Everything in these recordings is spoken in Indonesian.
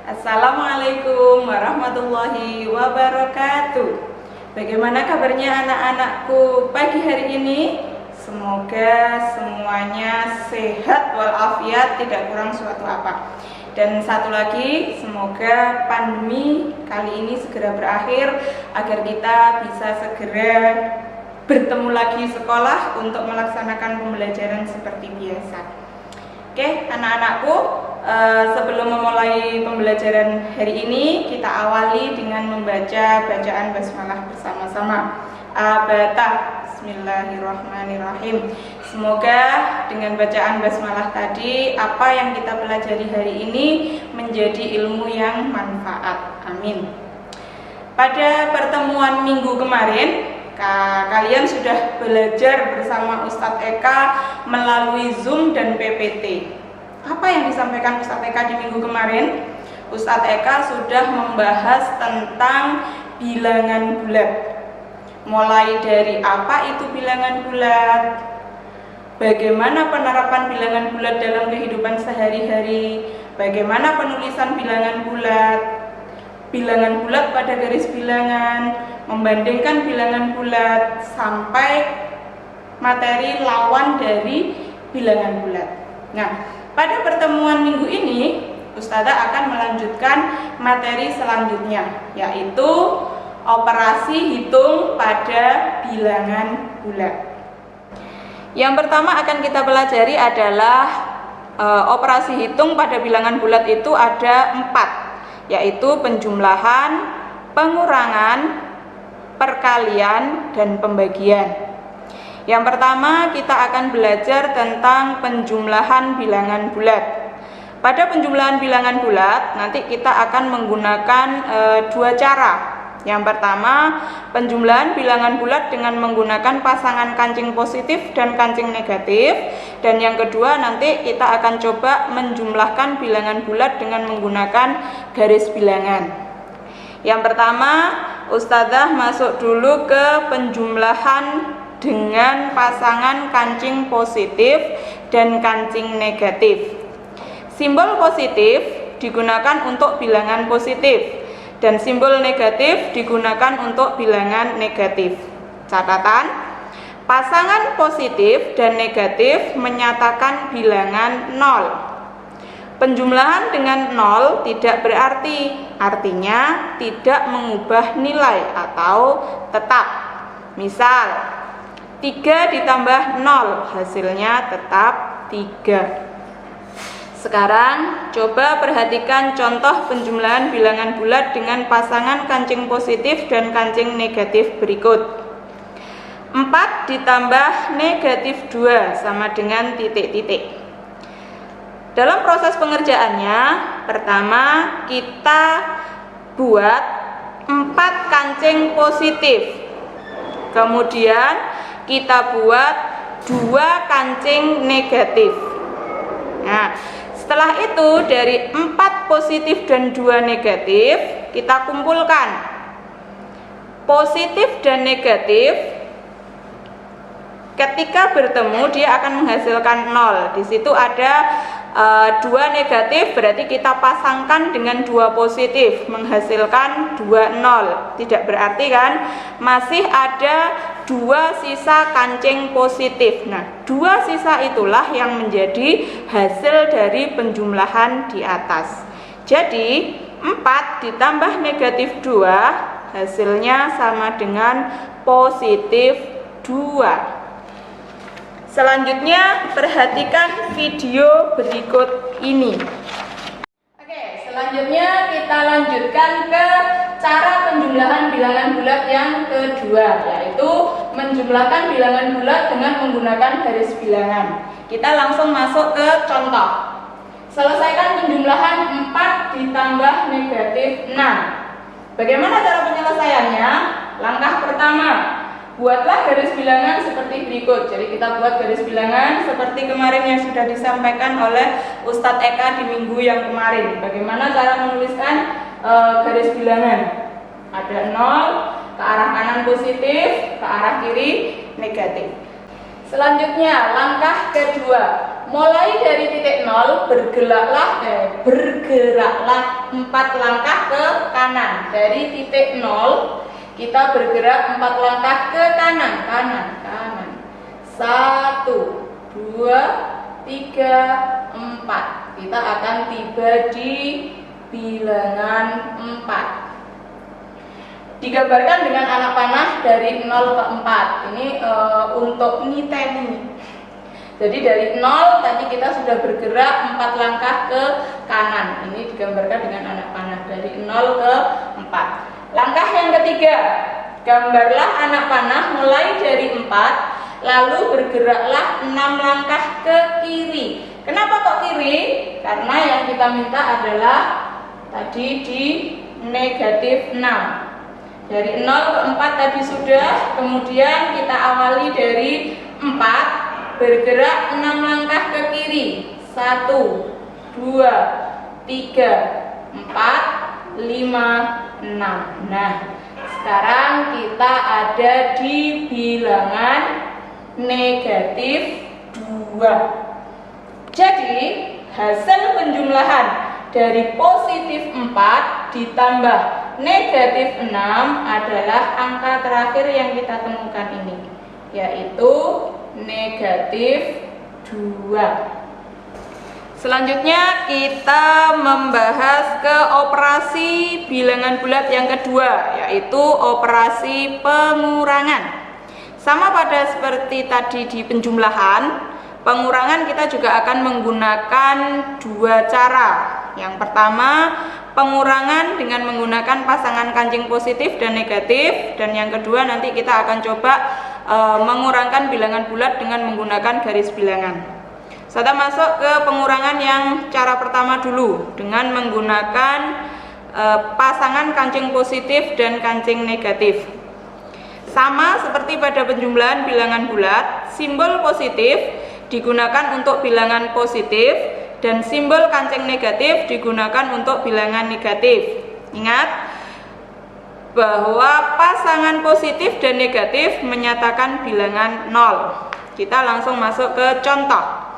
Assalamualaikum warahmatullahi wabarakatuh. Bagaimana kabarnya anak-anakku pagi hari ini? Semoga semuanya sehat walafiat, tidak kurang suatu apa. Dan satu lagi, semoga pandemi kali ini segera berakhir agar kita bisa segera bertemu lagi sekolah untuk melaksanakan pembelajaran seperti biasa. Oke, anak-anakku, sebelum memulai pembelajaran hari ini, kita awali dengan membaca bacaan basmalah bersama-sama. Abata, bismillahirrahmanirrahim. Semoga dengan bacaan basmalah tadi, apa yang kita pelajari hari ini menjadi ilmu yang manfaat. Amin. Pada pertemuan minggu kemarin, kalian sudah belajar bersama Ustadz Eka melalui Zoom dan PPT. Apa yang disampaikan Ustadz Eka di minggu kemarin? Ustadz Eka sudah membahas tentang bilangan bulat. Mulai dari apa itu bilangan bulat, bagaimana penerapan bilangan bulat dalam kehidupan sehari-hari, bagaimana penulisan bilangan bulat pada garis bilangan, membandingkan bilangan bulat, sampai materi lawan dari bilangan bulat. Nah, pada pertemuan minggu ini, Ustazah akan melanjutkan materi selanjutnya, yaitu operasi hitung pada bilangan bulat. Yang pertama akan kita pelajari adalah operasi hitung pada bilangan bulat itu ada 4, yaitu penjumlahan, pengurangan, perkalian, dan pembagian. Yang pertama kita akan belajar tentang penjumlahan bilangan bulat. Pada penjumlahan bilangan bulat nanti kita akan menggunakan 2 cara. Yang pertama, penjumlahan bilangan bulat dengan menggunakan pasangan kancing positif dan kancing negatif. Dan yang kedua, nanti kita akan coba menjumlahkan bilangan bulat dengan menggunakan garis bilangan. Yang pertama, Ustazah masuk dulu ke penjumlahan dengan pasangan kancing positif dan kancing negatif. Simbol positif digunakan untuk bilangan positif dan simbol negatif digunakan untuk bilangan negatif. Catatan, pasangan positif dan negatif menyatakan bilangan 0. Penjumlahan dengan 0 tidak berarti, artinya tidak mengubah nilai atau tetap. Misal, 3 ditambah 0 hasilnya tetap 3. Sekarang coba perhatikan contoh penjumlahan bilangan bulat dengan pasangan kancing positif dan kancing negatif berikut. 4 ditambah negatif 2 sama dengan titik-titik. Dalam proses pengerjaannya, pertama kita buat 4 kancing positif. Kemudian kita buat 2 kancing negatif. Nah, setelah itu dari 4 positif dan 2 negatif kita kumpulkan. Positif dan negatif ketika bertemu dia akan menghasilkan 0. Di situ ada 2 negatif, berarti kita pasangkan dengan 2 positif menghasilkan 2 0. Tidak berarti kan masih ada 2 sisa kancing positif. Nah, 2 sisa itulah yang menjadi hasil dari penjumlahan di atas. Jadi 4 ditambah negatif 2 hasilnya sama dengan positif 2. Selanjutnya perhatikan video berikut ini. Oke, selanjutnya kita lanjutkan ke cara penjumlahan bilangan bulat yang kedua, yaitu menjumlahkan bilangan bulat dengan menggunakan garis bilangan. Kita langsung masuk ke contoh. Selesaikan penjumlahan 4 ditambah negatif 6. Bagaimana cara penyelesaiannya? Langkah pertama, buatlah garis bilangan seperti berikut. Jadi kita buat garis bilangan seperti kemarin yang sudah disampaikan oleh Ustadz Eka di minggu yang kemarin. Bagaimana cara menuliskan garis bilangan? Ada 0, ke arah kanan positif, ke arah kiri negatif. Selanjutnya, langkah kedua. Mulai dari titik 0, bergeraklah 4 langkah ke kanan. Dari titik 0, kita bergerak 4 langkah ke kanan. 1, 2, 3, 4. Kita akan tiba di bilangan 4. Digambarkan dengan anak panah dari 0 ke 4. Ini untuk ngiteni. Jadi dari 0 tadi kita sudah bergerak 4 langkah ke kanan. Ini digambarkan dengan anak panah dari 0 ke 4. Langkah yang ketiga, gambarlah anak panah mulai dari 4, lalu bergeraklah 6 langkah ke kiri. Kenapa kok kiri? Karena yang kita minta adalah tadi di negatif 6. Dari 0 ke 4 tadi sudah, kemudian kita awali dari 4, bergerak 6 langkah ke kiri. 1, 2, 3, 4, 5, 6. Nah, sekarang kita ada di bilangan negatif 2. Jadi, hasil penjumlahan dari positif 4 ditambah negatif 6 adalah angka terakhir yang kita temukan ini, yaitu negatif 2. Selanjutnya kita membahas ke operasi bilangan bulat yang kedua, yaitu operasi pengurangan. Sama pada seperti tadi di penjumlahan, pengurangan kita juga akan menggunakan 2 cara. Yang pertama, pengurangan dengan menggunakan pasangan kancing positif dan negatif, dan yang kedua nanti kita akan coba mengurangkan bilangan bulat dengan menggunakan garis bilangan. Kita masuk ke pengurangan yang cara pertama dulu dengan menggunakan pasangan kancing positif dan kancing negatif. Sama seperti pada penjumlahan bilangan bulat, simbol positif digunakan untuk bilangan positif dan simbol kancing negatif digunakan untuk bilangan negatif. Ingat bahwa pasangan positif dan negatif menyatakan bilangan 0. Kita langsung masuk ke contoh.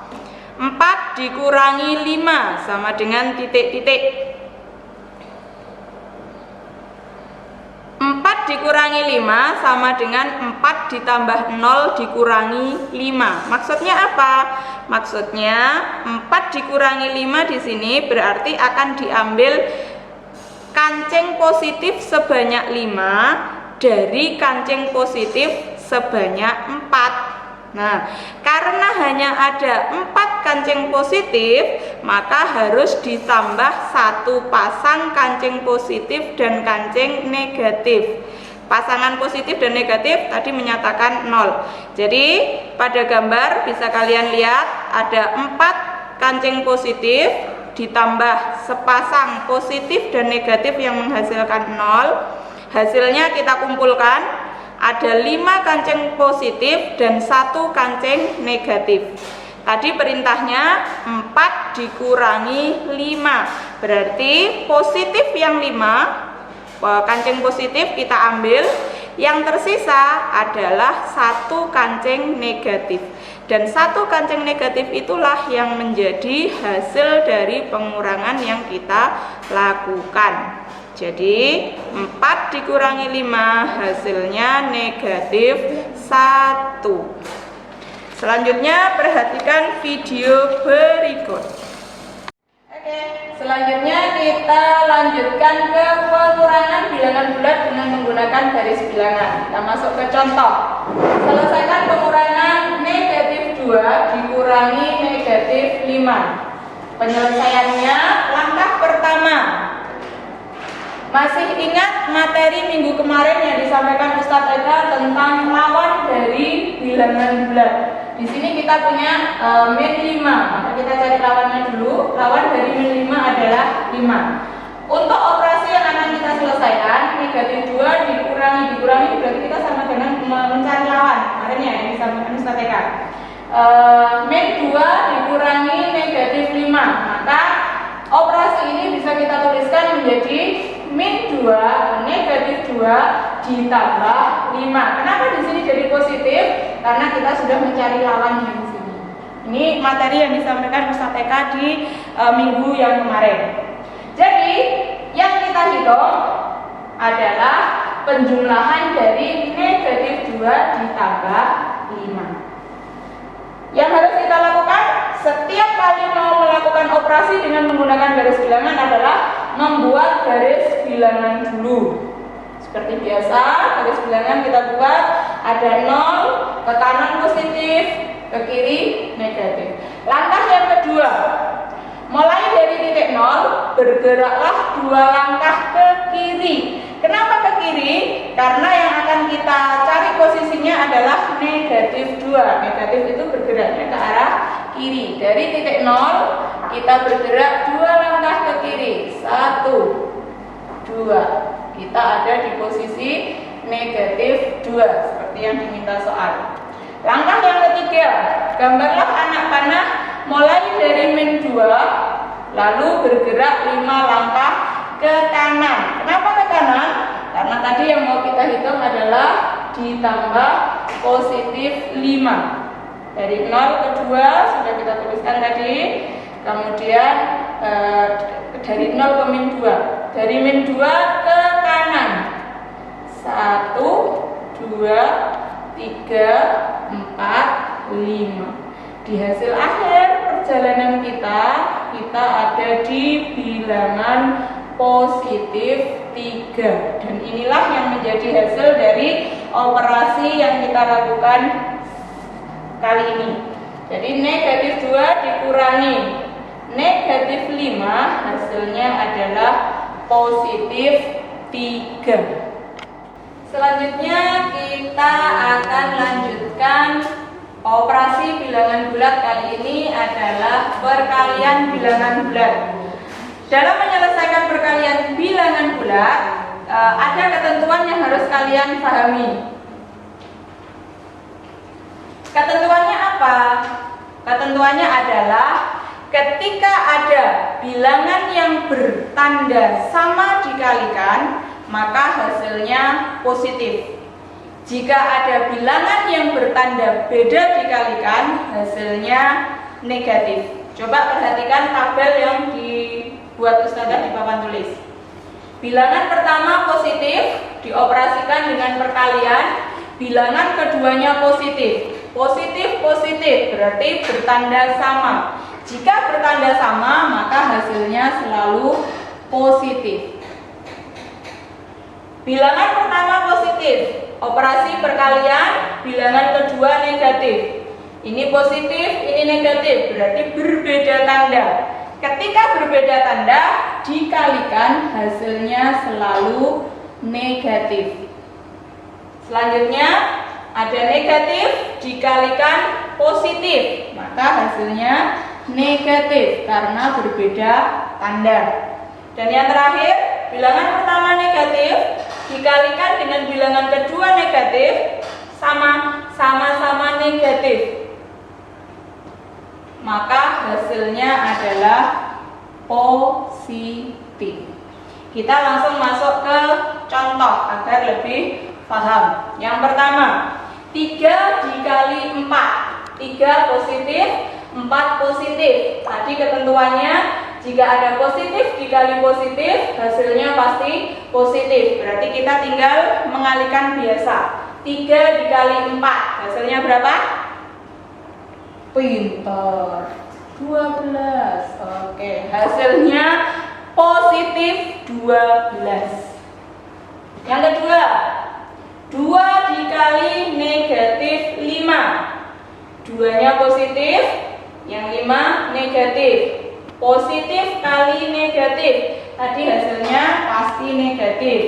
4 dikurangi 5 sama dengan titik-titik. 4 dikurangi 5 sama dengan 4 ditambah 0 dikurangi 5. Maksudnya apa? Maksudnya 4 dikurangi 5 di sini berarti akan diambil kancing positif sebanyak 5 dari kancing positif sebanyak 4. Nah, karena hanya ada 4 kancing positif, maka harus ditambah 1 pasang kancing positif dan kancing negatif. Pasangan positif dan negatif tadi menyatakan 0. Jadi pada gambar bisa kalian lihat ada 4 kancing positif ditambah sepasang positif dan negatif yang menghasilkan 0. Hasilnya kita kumpulkan, ada 5 kancing positif dan 1 kancing negatif. Tadi perintahnya 4 dikurangi 5. Berarti positif yang 5, kancing positif kita ambil, yang tersisa adalah 1 kancing negatif. Dan 1 kancing negatif itulah yang menjadi hasil dari pengurangan yang kita lakukan. Jadi 4 dikurangi 5 hasilnya negatif 1. Selanjutnya perhatikan video berikut. Oke, selanjutnya kita lanjutkan ke pengurangan bilangan bulat dengan menggunakan garis bilangan. Kita masuk ke contoh. Selesaikan pengurangan negatif 2 dikurangi negatif 5. Penyelesaiannya langkah pertama. Masih ingat materi minggu kemarin yang disampaikan Ustadz Eka tentang lawan dari bilangan bulat. Di sini kita punya min 5, maka kita cari lawannya dulu. Lawan dari min 5 adalah 5. Untuk operasi yang akan kita selesaikan, negatif 2 dikurangi berarti kita sama dengan mencari lawan. Kemarin ya yang disampaikan Ustadz Eka. Min 2 dikurangi negatif 5, maka operasi ini bisa kita tuliskan menjadi min 2 negatif 2 ditambah 5. Kenapa di sini jadi positif? karena kita sudah mencari lawannya di sini. Ini materi yang disampaikan Ustaz Eka di minggu yang kemarin. Jadi yang kita hitung adalah penjumlahan dari negatif 2 ditambah 5. Yang harus kita lakukan setiap kali mau melakukan operasi dengan menggunakan garis bilangan adalah membuat garis bilangan dulu. Seperti biasa, garis bilangan kita buat ada 0, ke kanan positif, ke kiri negatif. Langkah yang kedua, mulai dari titik 0, bergeraklah 2 langkah ke kiri. Kenapa ke kiri? Karena yang akan kita cari posisinya adalah negatif 2. Negatif itu bergeraknya ke arah kiri. Dari titik 0, kita bergerak 2 langkah ke kiri. 1, 2. Kita ada di posisi negatif 2 seperti yang diminta soal. Langkah yang ketiga, gambarlah anak panah mulai dari min 2 lalu bergerak 5 langkah ke kanan. Kenapa ke kanan? Karena tadi yang mau kita hitung adalah ditambah positif 5. Dari 0 ke 2 sudah kita tuliskan tadi. Kemudian dari 0 ke min 2. Dari min 2 ke kanan. 1, 2, 3, 4, 5. Di hasil akhir perjalanan kita ada di bilangan positif 3. Dan inilah yang menjadi hasil dari operasi yang kita lakukan kali ini. Jadi negatif 2 dikurangi negatif 5, hasilnya adalah positif 3. Selanjutnya kita akan lanjutkan operasi bilangan bulat. Kali ini adalah perkalian bilangan bulat. Dalam menyelesaikan perkalian bilangan bulat, ada ketentuan yang harus kalian pahami. Ketentuannya apa? Ketentuannya adalah ketika ada bilangan yang bertanda sama dikalikan, maka hasilnya positif. Jika ada bilangan yang bertanda beda dikalikan, hasilnya negatif. Coba perhatikan tabel yang dibuat Ustazah di papan tulis. Bilangan pertama positif dioperasikan dengan perkalian, bilangan keduanya positif. Positif berarti bertanda sama. Jika bertanda sama, maka hasilnya selalu positif. Bilangan pertama positif, operasi perkalian, bilangan kedua negatif. Ini positif, ini negatif, berarti berbeda tanda. Ketika berbeda tanda, dikalikan hasilnya selalu negatif. Selanjutnya, ada negatif dikalikan positif, maka hasilnya negatif karena berbeda tanda. Dan yang terakhir, bilangan pertama negatif dikalikan dengan bilangan kedua negatif, sama-sama negatif, maka hasilnya adalah positif. Kita langsung masuk ke contoh agar lebih paham. Yang pertama, 3 dikali 4, 3 positif, 4 positif. Tadi ketentuannya jika ada positif dikali positif, hasilnya pasti positif. Berarti kita tinggal mengalihkan biasa. 3 dikali 4, hasilnya berapa? Pintar, 12. Oke, hasilnya positif 12. Yang kedua, 2 dikali negatif 5. 2-nya positif, yang 5 negatif. Positif kali negatif, tadi hasilnya pasti negatif.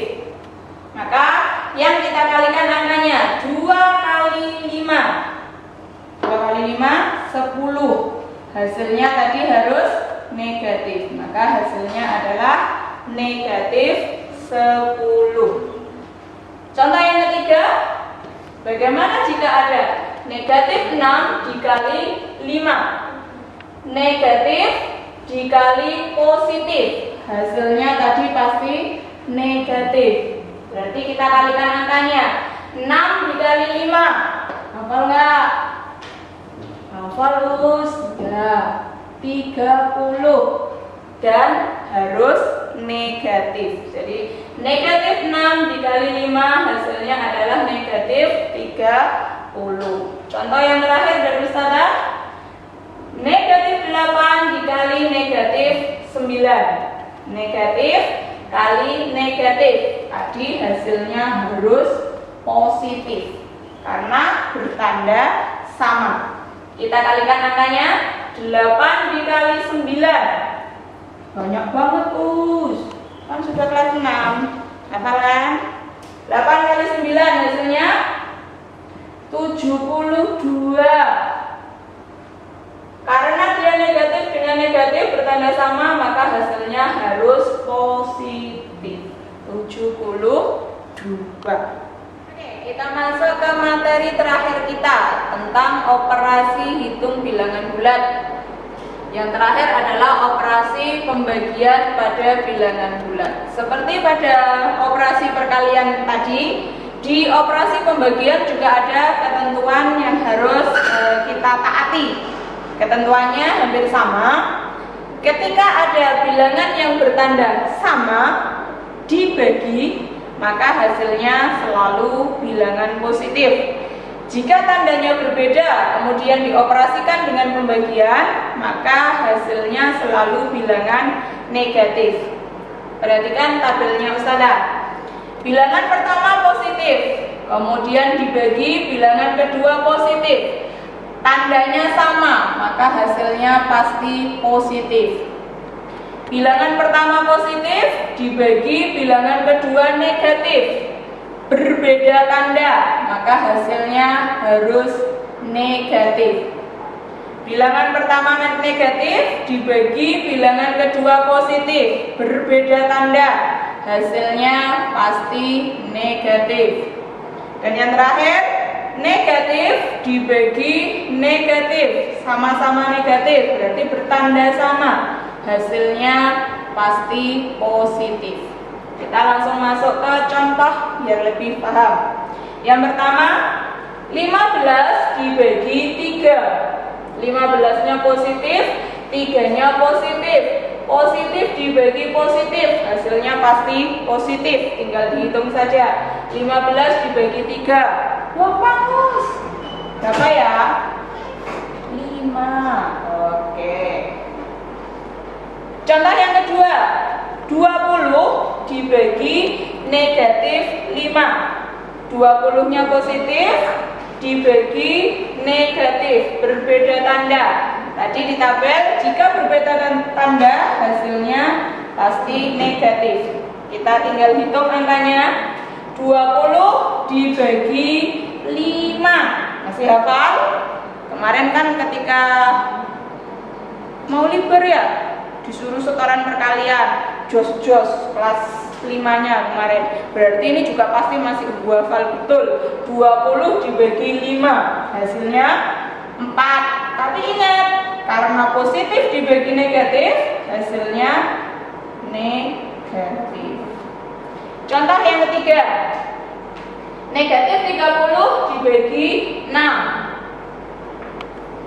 Maka yang kita kalikan angkanya 2 kali 5. 2 kali 5, 10. Hasilnya tadi harus negatif, maka hasilnya adalah negatif 10. Contoh yang ketiga, bagaimana jika ada negatif 6 dikali 5? Negatif dikali positif, hasilnya tadi pasti negatif. Berarti kita kalikan angkanya 6 dikali 5. Hafal nggak? Hafal ya 30 dan harus negatif. Jadi negatif 6 dikali 5 hasilnya adalah negatif 30. Contoh yang terakhir dari Ustazah, negatif 8 dikali negatif 9. Negatif kali negatif, tadi hasilnya harus positif karena bertanda sama. Kita kalikan angkanya, 8 dikali 9. Banyak banget, Us. Kan sudah kelas 6. Hafal kan? 8 kali 9 hasilnya 72. Karena dia negatif dengan negatif bertanda sama, maka hasilnya harus positif. 72. Oke, kita masuk ke materi terakhir kita tentang operasi hitung bilangan bulat. Yang terakhir adalah operasi pembagian pada bilangan bulat. Seperti pada operasi perkalian tadi, di operasi pembagian juga ada ketentuan yang harus kita taati. Ketentuannya hampir sama. Ketika ada bilangan yang bertanda sama dibagi, maka hasilnya selalu bilangan positif. Jika tandanya berbeda kemudian dioperasikan dengan pembagian, maka hasilnya selalu bilangan negatif. Perhatikan tabelnya Ustazah. Bilangan pertama positif, kemudian dibagi bilangan kedua positif. Tandanya sama, maka hasilnya pasti positif. Bilangan pertama positif dibagi bilangan kedua negatif. Berbeda tanda, maka hasilnya harus negatif. Bilangan pertama negatif dibagi bilangan kedua positif. Berbeda tanda, hasilnya pasti negatif. Dan yang terakhir, negatif dibagi negatif, sama-sama negatif, berarti bertanda sama, hasilnya pasti positif. Kita langsung masuk ke contoh biar lebih paham. Yang pertama, 15 dibagi 3. 15-nya positif, 3-nya positif. Positif dibagi positif, hasilnya pasti positif. Tinggal dihitung saja. 15 dibagi 3. Wah, bagus. Berapa ya? 5. Oke. Contoh yang kedua, 20 dibagi negatif 5. 20-nya positif dibagi negatif, berbeda tanda. Tadi di tabel, jika berbeda tanda hasilnya pasti negatif. Kita tinggal hitung angkanya. 20 dibagi 5. Masih hafal? Kemarin kan ketika mau libur ya, disuruh setoran perkalian, jos-jos kelas 5-nya kemarin. Berarti ini juga pasti masih hafal betul. 20 dibagi 5, hasilnya 4. Tapi ingat, karena positif dibagi negatif, hasilnya negatif. Contoh yang ketiga, negatif 30 dibagi 6.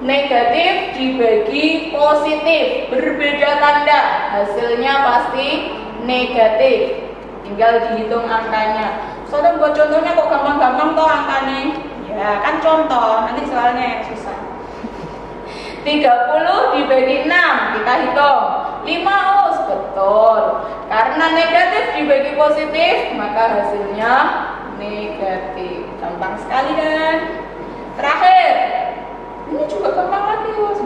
Negatif dibagi positif, berbeda tanda, hasilnya pasti negatif. Tinggal dihitung angkanya. Soalnya buat contohnya kok gampang-gampang toh angkanya. Ya kan contoh, nanti soalnya yang susah. 30 dibagi 6, kita hitung 5 us, betul. Karena negatif dibagi positif, maka hasilnya negatif. Gampang sekali kan? Terakhir, ini juga gampang lagi us.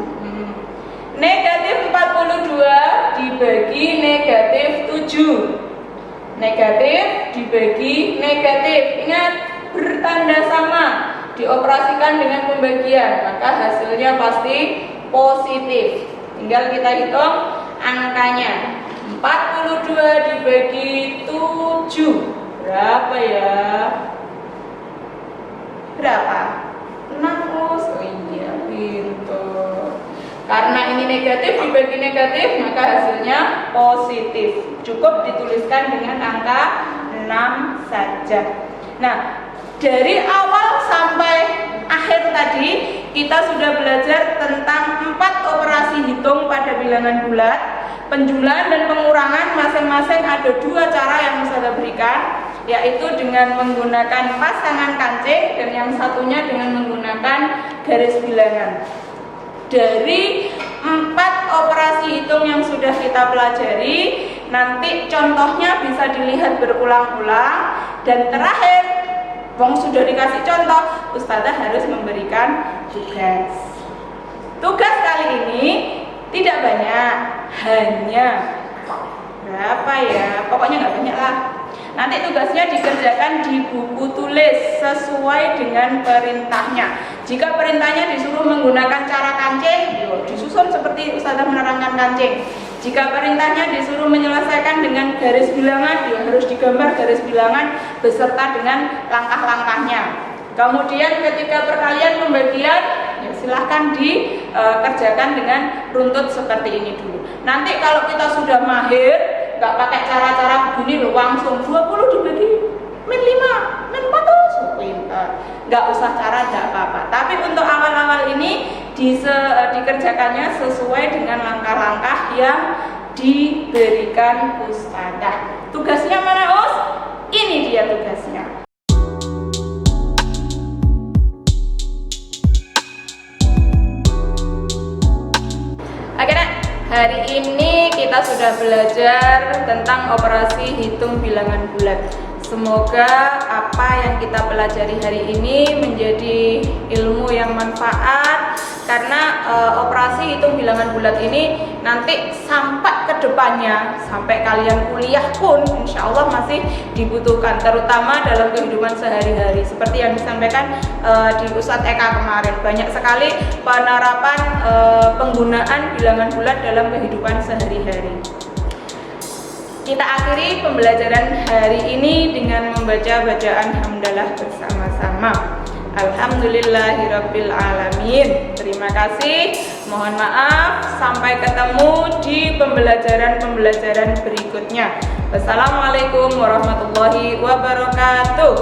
Negatif 42 dibagi negatif 7. Negatif dibagi negatif, ingat bertanda sama, dioperasikan dengan pembagian, maka hasilnya pasti positif. Tinggal kita hitung angkanya. 42 dibagi 7 berapa ya? Berapa? 6 us. Oh iya, pintar. Karena ini negatif dibagi negatif, maka hasilnya positif. Cukup dituliskan dengan angka 6 saja. Nah, dari awal sampai akhir tadi kita sudah belajar tentang 4 operasi hitung pada bilangan bulat. Penjumlahan dan pengurangan masing-masing ada 2 cara yang saya berikan, yaitu dengan menggunakan pasangan kancing dan yang satunya dengan menggunakan garis bilangan. Dari 4 operasi hitung yang sudah kita pelajari, nanti contohnya bisa dilihat berulang-ulang, dan terakhir, wong sudah dikasih contoh, Ustazah harus memberikan tugas. Tugas kali ini tidak banyak, hanya berapa ya? Pokoknya nggak banyak lah. Nanti tugasnya dikerjakan di buku tulis sesuai dengan perintahnya. Jika perintahnya disuruh menggunakan cara kancing, disusun seperti Ustazah menerangkan kancing. Jika perintahnya disuruh menyelesaikan dengan garis bilangan, harus digambar garis bilangan beserta dengan langkah-langkahnya. Kemudian ketika perkalian pembagian, ya silahkan dikerjakan dengan runtut seperti ini dulu. Nanti kalau kita sudah mahir, nggak pakai cara-cara begini loh, langsung 20 dibagi min 5, min 4, pintar. Nggak usah cara, nggak apa-apa. Tapi untuk awal-awal ini dikerjakannya sesuai dengan langkah-langkah yang diberikan Ustazah. Tugasnya mana, Us? Ini dia tugasnya. Oke, Nak. Hari ini kita sudah belajar tentang operasi hitung bilangan bulat. Semoga apa yang kita pelajari hari ini menjadi ilmu yang manfaat, karena operasi hitung bilangan bulat ini nanti sampai ke depannya, sampai kalian kuliah pun insya Allah masih dibutuhkan, terutama dalam kehidupan sehari-hari. Seperti yang disampaikan di Ustadz Eka kemarin, banyak sekali penerapan penggunaan bilangan bulat dalam kehidupan sehari-hari. Kita akhiri pembelajaran hari ini dengan membaca bacaan hamdalah bersama-sama. Alhamdulillahirabbil alamin. Terima kasih. Mohon maaf, sampai ketemu di pembelajaran-pembelajaran berikutnya. Wassalamualaikum warahmatullahi wabarakatuh.